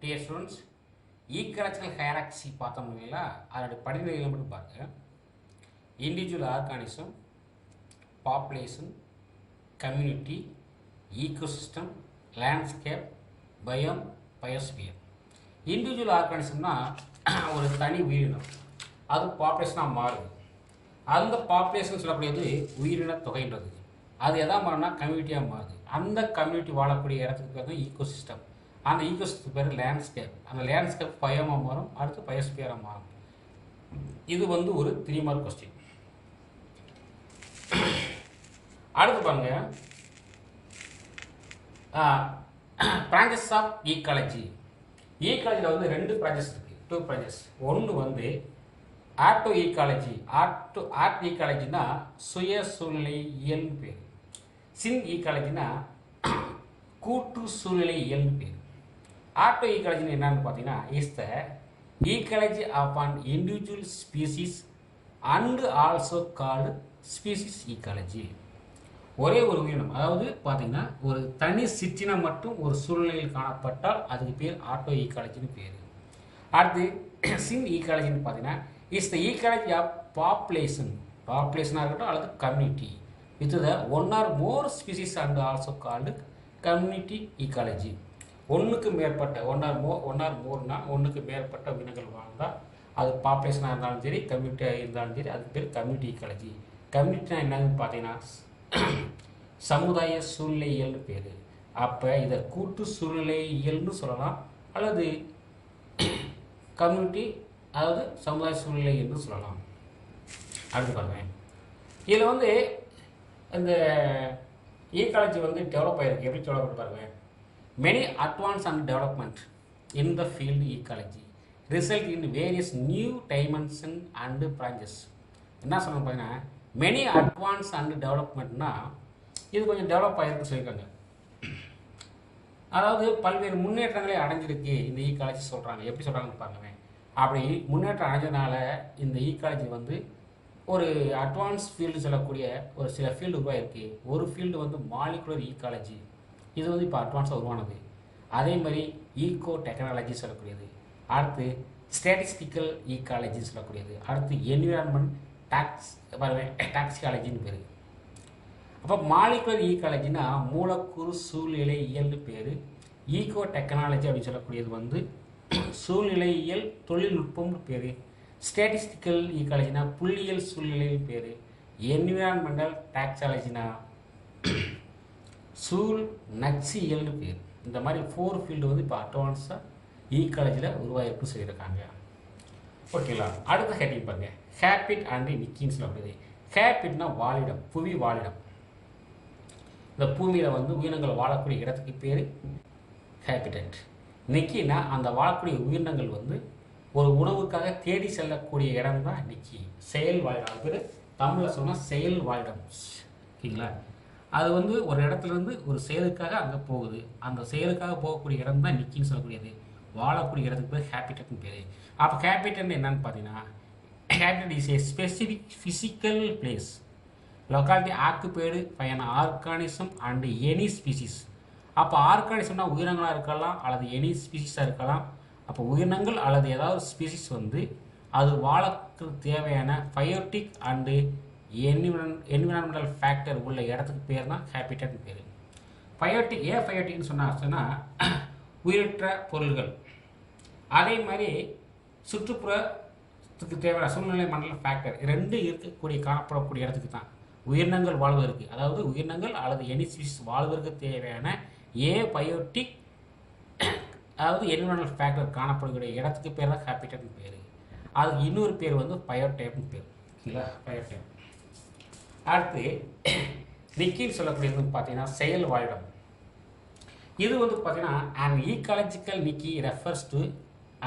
Dear students, ecological hierarchy பார்த்தோம் இல்லைங்களா, அதோடைய படிநிலைகளை மட்டும் பாருங்க. Individual organism, population, community, ecosystem, landscape, biome, biosphere. Individual ஆர்கானிசம்னா ஒரு தனி உயிரினம், அது பாப்புலேஷனாக மாறுது. அந்த பாப்புலேஷன் சொல்லக்கூடியது உயிரின தொகைன்றது. அது எதா மாறினா கம்யூனிட்டியாக மாறுது. அந்த கம்யூனிட்டி வாழக்கூடிய இடத்துக்கு பேர் தான் ஈகோசிஸ்டம். அந்த ஈகோசிஸ்டம் பேர் லேண்ட்ஸ்கேப். அந்த லேண்ட்ஸ்கேப் பயோமாக மாறும், அடுத்து பயோஸ்பியராக மாறும். இது வந்து ஒரு 3 மார்க் கொஸ்டின். அடுத்து பாருங்க, பிரான்ச்சஸ் ஆஃப் ஈக்காலஜி. ஈக்காலஜியில் வந்து 2 பிரான்ச்சஸ் இருக்கு, 2 பிரான்ச்சஸ். ஒன்று வந்து ஆட்டோ ஈக்காலஜி. ஆர்ட் ஈக்காலஜினா சுய சூழ்நிலையியல்னு பேர். சின் ஈக்காலஜினா கூட்டு சூழ்நிலையியல்னு பேர். ஆட்டோ ஈக்காலஜின்னு என்னன்னு பார்த்தீங்கன்னா, is the ecology of an individual species and also called species ecology. ஒரே ஒரு உயிரினம், அதாவது பார்த்தீங்கன்னா ஒரு தனி சிற்றினம் மட்டும் ஒரு சூழ்நிலையில் காணப்பட்டால் அதுக்கு பேர் ஆட்டோ ஈக்காலஜின்னு பேர். அடுத்து சின் ஈக்காலஜின்னு பார்த்தீங்கன்னா, is the ecology of population. பாப்புலேஷனாக இருக்கட்டும் அல்லது community with the 1 or more species and also called community ecology. ஒன்றுக்கு மேற்பட்ட 1 or moreனா ஒன்றுக்கு மேற்பட்ட உயிரினங்கள் வாழ்ந்தால் அது பாப்புலேஷனாக இருந்தாலும் சரி, கம்யூனிட்டியாக இருந்தாலும் சரி, அதுக்கு பேர் கம்யூனிட்டி ஈக்காலஜி. கம்யூனிட்டினா என்னன்னு பார்த்தீங்கன்னா சமுதாய சூழ்நிலையியல்னு பேர். அப்போ இதை கூட்டு சூழ்நிலையியல்னு சொல்லலாம், அல்லது கம்யூனிட்டி அதாவது சமுதாய சூழ்நிலையியல்னு சொல்லலாம். அடுத்து பாருங்க, இதில் வந்து இந்த ஈக்காலஜி வந்து டெவலப் ஆகிருக்கு. எப்படி டெவலப் பாருங்க, many advance and development in the field ecology result in various new dimension and branches. என்ன சொல்லணும் பார்த்தீங்கன்னா, மெனி அட்வான்ஸ் அண்ட் டெவலப்மெண்ட்னா இது கொஞ்சம் டெவலப் ஆகிருக்குன்னு சொல்லியிருக்காங்க. அதாவது பல்வேறு முன்னேற்றங்களை அடைஞ்சிருக்கு இந்த ஈக்காலஜி சொல்கிறாங்க. எப்படி சொல்கிறாங்கன்னு பாருங்க. அப்படி முன்னேற்றம் அடைஞ்சதுனால இந்த ஈக்காலஜி வந்து ஒரு அட்வான்ஸ் ஃபீல்டு சொல்லக்கூடிய ஒரு சில ஃபீல்டு உருவாயிருக்கு. ஒரு ஃபீல்டு வந்து மாலிகுலர் ஈக்காலஜி, இது வந்து இப்போ அட்வான்ஸாக உருவானது. அதே மாதிரி ஈகோ டெக்னாலஜி சொல்லக்கூடியது. அடுத்து ஸ்டாட்டிஸ்டிக்கல் ஈக்காலஜி சொல்லக்கூடியது. அடுத்து என்விரான்மெண்ட் டாக்ஸிகாலஜின்னு பேர். அப்போ மாலிகுலர் ஈக்காலஜினா மூலக்கூறு சூழ்நிலையியல்னு பேர். ஈகோ டெக்னாலஜி அப்படின்னு சொல்லக்கூடியது வந்து சூழ்நிலையியல் தொழில்நுட்பம்னு பேர். ஸ்டாட்டிஸ்டிக்கல் ஈக்காலஜினா புள்ளியியல் சூழ்நிலைன்னு பேர். என்விரான்மெண்டல் டாக்ஸாலஜினா சூழ் நச்சியல்னு பேர். இந்த மாதிரி 4 ஃபீல்டு வந்து இப்போ அட்வான்ஸாக ஈக்காலஜியில் உருவாயிருக்குன்னு சொல்லியிருக்காங்க. ஓகேங்களா? அடுத்த ஹெட்டிங் பாருங்க, ஹேபிட் அண்ட் நிக்கின்னு சொல்லப்படுது. ஹேபிட்னா வாழிடம், புவி வாழிடம். இந்த பூமியில் வந்து உயிரினங்கள் வாழக்கூடிய இடத்துக்கு பேர் ஹேபிட்டட். நிக்கினா அந்த வாழக்கூடிய உயிரினங்கள் வந்து ஒரு உணவுக்காக தேடி செல்லக்கூடிய இடம் தான் நிக்கி, செயல் வாழிடம். அது பேர் தமிழில் சொன்னால் செயல் வாழிடம். ஓகேங்களா? அது வந்து ஒரு இடத்துலேருந்து ஒரு செயலுக்காக அங்கே போகுது. அந்த செயலுக்காக போகக்கூடிய இடம் தான் நிக்கின்னு சொல்லக்கூடியது. வாழக்கூடிய இடத்துக்கு பேர் ஹேபிட்டட்னு பேர். அப்போ ஹேபிட்டட் என்னன்னு பார்த்தீங்கன்னா, habitat is a specific physical place locality occupied by an organism and any species. அப்போ ஆர்கானிசம்னா உயிரினங்களாக இருக்கலாம் அல்லது எனி ஸ்பீசிஸாக இருக்கலாம். அப்போ உயிரினங்கள் அல்லது ஏதாவது ஸ்பீசிஸ் வந்து அது வாழக்கு தேவையான பயோட்டிக் அண்டு என்விரான்மெண்டல் ஃபேக்டர் உள்ள இடத்துக்கு பேர் தான் ஹேபிட்டட்னு பேர். பயோட்டிக் ஏன் பயோட்டிக்னு சொன்னால் உயிரற்ற பொருள்கள். அதே மாதிரி சுற்றுப்புறத்துக்கு தேவையான சூழ்நிலை மண்டல ஃபேக்டர் 2 இருக்கக்கூடிய காணப்படக்கூடிய இடத்துக்கு தான் உயிரினங்கள் வாழ்வதற்கு, அதாவது உயிரினங்கள் அல்லது எனி ஸ்பீசிஸ் வாழ்வதற்கு தேவையான பயோட்டிக் அதாவது என்விரான்மெண்டல் ஃபேக்டர் காணப்படக்கூடிய இடத்துக்கு பேர் தான் ஹேபிட்டட்னு பேர். அதுக்கு இன்னொரு பேர் வந்து பயோடைப்னு பேர். ஓகேங்களா? பயோடைப். அடுத்து நிக்கின்னு சொல்லக்கூடியது பார்த்தீங்கன்னா செயல் வாழிடம். இது வந்து பார்த்தீங்கன்னா an ecological niche refers to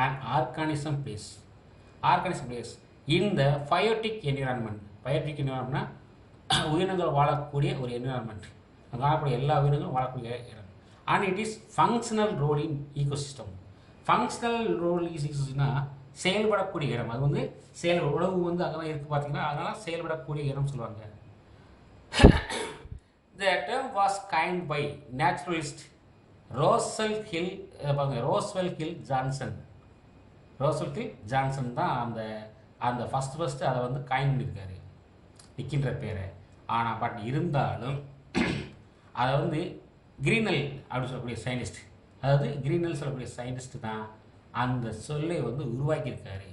an organism place in the biotic environment. Biotic என்விரான்மெண்ட்னா உயிரினங்கள் வாழக்கூடிய ஒரு என்விரான்மெண்ட், காணக்கூடிய எல்லா உயிரினங்களும் வாழக்கூடிய இடம். And it is functional role in ecosystem. Functional role ஈகோசிஸ்டம்னா செயல்படக்கூடிய இடம். அது வந்து உணவு வந்து அங்கே இருக்குது பார்த்தீங்கன்னா, அதனால செயல்படக்கூடிய இடம் சொல்லுவாங்க. The term was coined by naturalist Roswell Hill Johnson. Roswell Hill Johnson தான் அந்த அந்த ஃபஸ்ட்டு அதை வந்து காயின் பண்ணியிருக்காரு நிக்கின்ற பேரை. ஆனால் பட் இருந்தாலும் அதை வந்து கிரீனல் அப்படின்னு சொல்லக்கூடிய சயின்டிஸ்ட், அதாவது கிரீனல் சொல்லக்கூடிய சயின்டிஸ்ட் தான் அந்த சொல்லை வந்து உருவாக்கியிருக்காரு.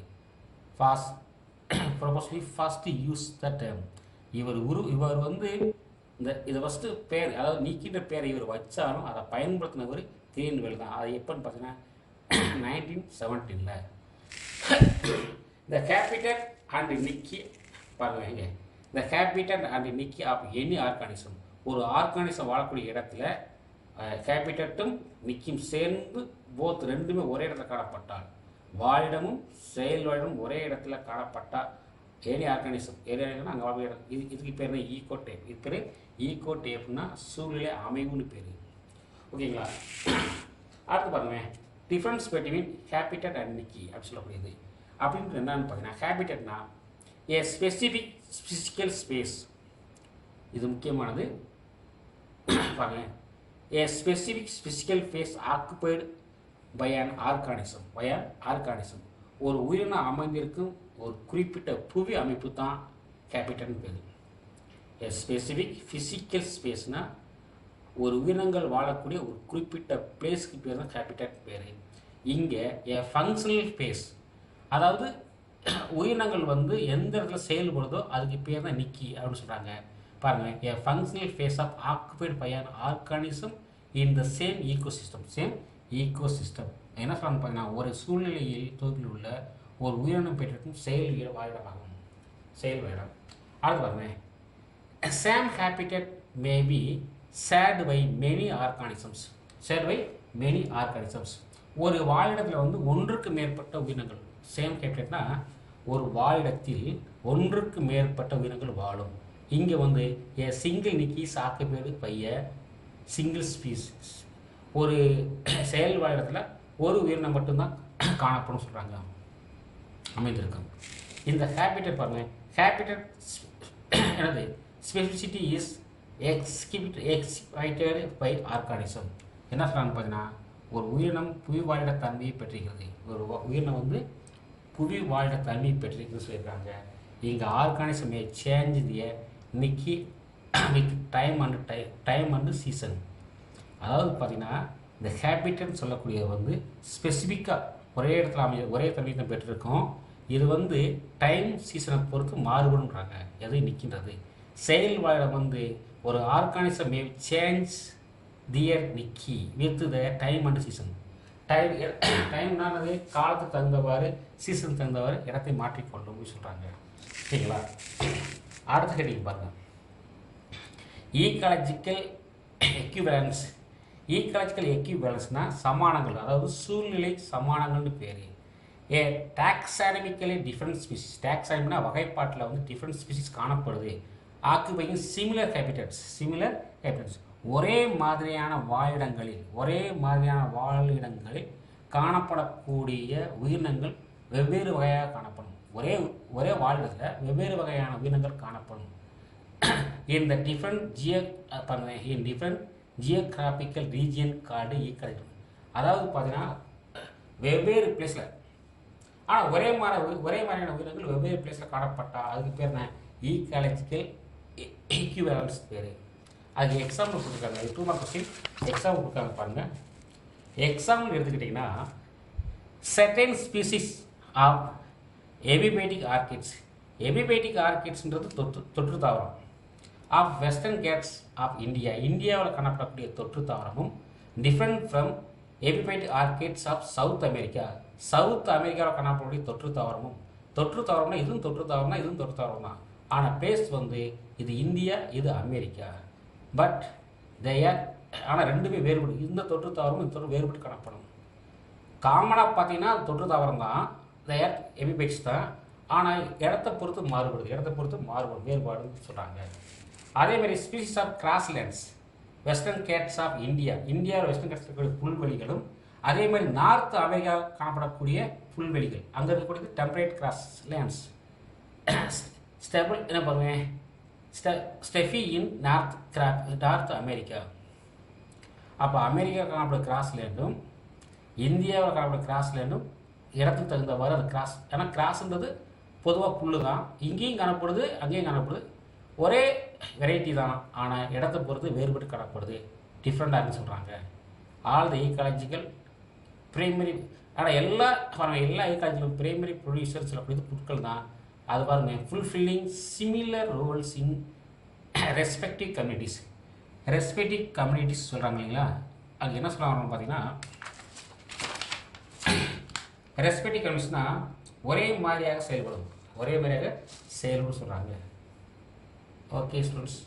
First use the term. இவர் வந்து இதை ஃபஸ்ட்டு பேர், அதாவது நீக்கின்ற பேரை இவர் வச்சாலும் அதை பயன்படுத்தினவர் கிரீன்வெல் தான். அது எப்போன்னு பார்த்தீங்கன்னா 1917. இந்த கேபிட்டல் அண்ட் நிக்கி பாருங்கள் இங்கே, இந்த habitat and niche of any organism. ஒரு ஆர்கானிசம் வாழக்கூடிய இடத்துல கேபிட்டட்டும் நிக்கியும் சேர்ந்து ரெண்டுமே ஒரே இடத்துல காணப்பட்டால், வாழிடமும் செயல்வாழிடமும் ஒரே இடத்துல காணப்பட்டால் எனி ஆர்கானிசம் அங்கே வாழ இடம். இதுக்கு பேர் தான் ஈகோ டேப். இது பேர் ஈகோ டேப்னா சூழ்நிலை அமைவுன்னு பேர். ஓகேங்களா? அடுத்து பாருங்க, difference between habitat and niche அப்படின்னு சொல்லக்கூடியது. அப்படின்ட்டு என்னன்னு பார்த்தீங்கன்னா, ஹேபிட்டட்னா ஏ ஸ்பெசிஃபிக் ஃபிசிக்கல் ஸ்பேஸ். இது முக்கியமானது பாருங்க. A specific physical space occupied by an organism. ஒரு உயிரினம் அமைந்திருக்கும் ஒரு குறிப்பிட்ட புவி அமைப்பு தான் ஹேபிட்டட்னு பேர். ஏ ஸ்பெசிஃபிக் ஃபிசிக்கல் ஸ்பேஸ்னால் ஒரு உயிரினங்கள் வாழக்கூடிய ஒரு குறிப்பிட்ட பிளேஸ்க்கு பேர் தான் ஹேபிட்டட் பேர். இங்கே ஏ ஃபங்க்ஷனல் ஸ்பேஸ், அதாவது உயிரினங்கள் வந்து எந்த இடத்துல செயல்படுதோ அதுக்கு பேர் தான் நிக்கி அப்படின்னு சொல்கிறாங்க. பாருங்கள், a functional phase of occupied by an organism in the same ecosystem. என்ன சொல்கிறாங்க பார்த்தீங்கன்னா, ஒரு சூழ்நிலையில் தொகுப்பில் உள்ள ஒரு உயிரினம் பெற்றிருக்கும் செயல் வாழிடமாகும். அடுத்து பாருங்க, same habitat may be shared by many organisms. ஒரு வாழிடத்தில் வந்து ஒன்றுக்கு மேற்பட்ட உயிரினங்கள், சேம் ஹேபிட்டட்னா ஒரு வாழிடத்தில் ஒன்றுக்கு மேற்பட்ட உயிரினங்கள் வாழும். இங்கே வந்து a single niche occupied by a single species. ஒரு செயல் வாழிடத்தில் ஒரு உயிரினம் மட்டும்தான் காணப்படும் சொல்கிறாங்க, அமைந்திருக்கும். இந்த ஹேபிட்டட் பாருங்க, ஹேபிட்டட் எனது ஸ்பெசிஃபிசிட்டி இஸ் எக்ஸ்பிளைட்டட் பை ஆர்கானிசம். என்ன சொல்கிறாங்க பார்த்தீங்கன்னா, ஒரு உயிரினம் புவி வாழிட தன்மையை பெற்றிருக்கிறது. ஒரு உயிரினம் வந்து புவி வாழிட தன்மையை பெற்றிருக்குன்னு சொல்லியிருக்காங்க. இங்கே organism may change the niche with time and season. அதாவது பார்த்தீங்கன்னா, இந்த ஹேபிட்டட்னு சொல்லக்கூடியது வந்து ஸ்பெசிஃபிக்காக ஒரே இடத்துல ஒரே தன்மையை தான் பெற்றிருக்கோம். இது வந்து டைம் சீசனை பொறுத்து மாறுபடுன்றாங்க. எது நிற்கின்றது செயல் வாழிடம் வந்து ஒரு organism may change their niche with the time and season. டைம்னானது காலத்துக்கு தகுந்தவாறு, சீசனுக்கு தகுந்தவாறு இடத்தை மாற்றிக்கொள்ளும் சொல்கிறாங்க. சரிங்களா? அடுத்த ஹெட்டிங் பாருங்கள், ஈக்காலஜிக்கல் எக்யூவேலன்ஸ்னால் சமானங்கள், அதாவது சூழ்நிலை சமானங்கள்னு பேர். ஏ டாக்ஸானமிக்கலி டிஃப்ரெண்ட் ஸ்பீசிஸ். டாக்ஸானமினா வகைப்பாட்டில் வந்து டிஃப்ரெண்ட் ஸ்பீசிஸ் காணப்படுது. Occupying similar habitats. ஒரே மாதிரியான வாழிடங்களில் காணப்படக்கூடிய உயிரினங்கள் வெவ்வேறு வகையாக காணப்படும். ஒரே வாழிடத்தில் வெவ்வேறு வகையான உயிரினங்கள் காணப்படும். இந்த different geographical region card ecology. அதாவது பார்த்தீங்கன்னா வெவ்வேறு பிளேஸில், ஆனால் ஒரே மாதிரியான உயிரினங்கள் வெவ்வேறு பிளேஸில் காணப்பட்டால் அதுக்கு பேர் தான் ஈக்காலஜிக்கல் எக்யூவேலன்ஸ் பேர். அதுக்கு எக்ஸாம்பிள் கொடுத்துருக்காங்க. 2 மார்க் கொஸ்டின் எக்ஸாம்பிள் கொடுக்காங்க பாருங்கள். எக்ஸாம்பிள் எடுத்துக்கிட்டிங்கன்னா, செர்டைன் ஸ்பீசிஸ் ஆஃப் எபிபேட்டிக் ஆர்கிட்ஸ்ன்றது தொற்று தாவரம். ஆஃப் வெஸ்டர்ன் கேட்ஸ் ஆஃப் இந்தியாவில் காணப்படக்கூடிய தொற்று தாவரமும் different from epiphytic orchids of South அமெரிக்காவில் காணப்படக்கூடிய தொற்று தாவரம்னா இதுவும் தொற்று தாவரம் தான். ஆனால் பிளேஸ் வந்து இது இந்தியா, இது அமெரிக்கா. பட் ஆனால் ரெண்டுமே வேறுபடும். இந்த தொற்று தாவரமும் இந்த தொற்று வேறுபட்டு காணப்படும். காமனாக பார்த்தீங்கன்னா தொற்று தாவரம் தான், தேர் எபிபேட்ஸ் தான். ஆனால் இடத்தை பொறுத்து மாறுபடுது, வேறுபாடுன்னு சொல்கிறாங்க. அதேமாதிரி species of grasslands, Western Ghats of இந்தியாவில் வெஸ்டர்ன் கேட்ஸ் இருக்கக்கூடிய புல்வெளிகளும், அதே மாதிரி நார்த் அமெரிக்கா காணப்படக்கூடிய புல்வெளிகள், அங்கே இருக்கக்கூடிய டெம்பரேட் கிராஸ்லேண்ட்ஸ். ஸ்டெபிள் என்ன பண்ணுவேன், ஸ்டெஃபி இன் நார்த் அமெரிக்கா. அப்போ அமெரிக்கா காணப்படும் கிராஸ்லேண்டும் இந்தியாவில் காணப்படும் கிராஸ்லேண்டும் இடத்துக்கு தகுந்தவாறு அது கிராஸ். ஏன்னா கிராஸ்ன்றது பொதுவாக புல்லு தான், இங்கேயும் காணப்படுது அங்கேயும் காணப்படுது, ஒரே வெரைட்டி தான், ஆனால் இடத்தை பொறுத்து வேறுபட்டு காணப்படுது, டிஃப்ரெண்ட்டாக இருக்குன்னு சொல்கிறாங்க. ஆல் த ஈக்காலஜிக்கல் பிரைமரி, ஆனால் எல்லா ஈக்காலஜிக்கல் பிரைமரி ப்ரொடியூசர் சொல்லக்கூடிய பொருட்கள் தான். அது பாருங்க, fulfilling similar roles in respective communities. Respective communities சொல்கிறாங்க இல்லைங்களா, அது என்ன சொல்கிறாங்க பார்த்தீங்கன்னா, ரெஸ்பெக்டிவ் கம்யூனிட்டிஸ்னால் ஒரே மாதிரியாக செயல்படும் சொல்கிறாங்க. Okay students.